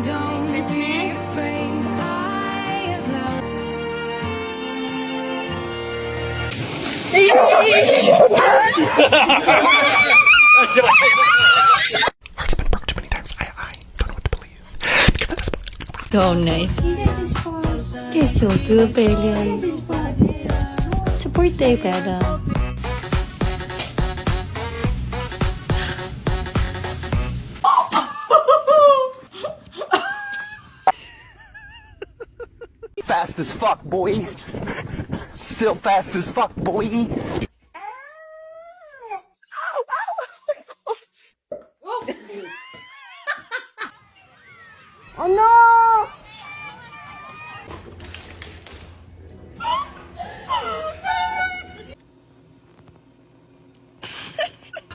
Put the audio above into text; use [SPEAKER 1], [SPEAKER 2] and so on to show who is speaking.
[SPEAKER 1] Don't be afraid. I love.
[SPEAKER 2] Heart's been broke too many times. I don't know what to believe. Because that is
[SPEAKER 3] So nice. Yes, so good, Bella. Sa birthday, Bella.
[SPEAKER 2] fast as fuck, boy. Still fast as fuck, boy.
[SPEAKER 4] Oh no!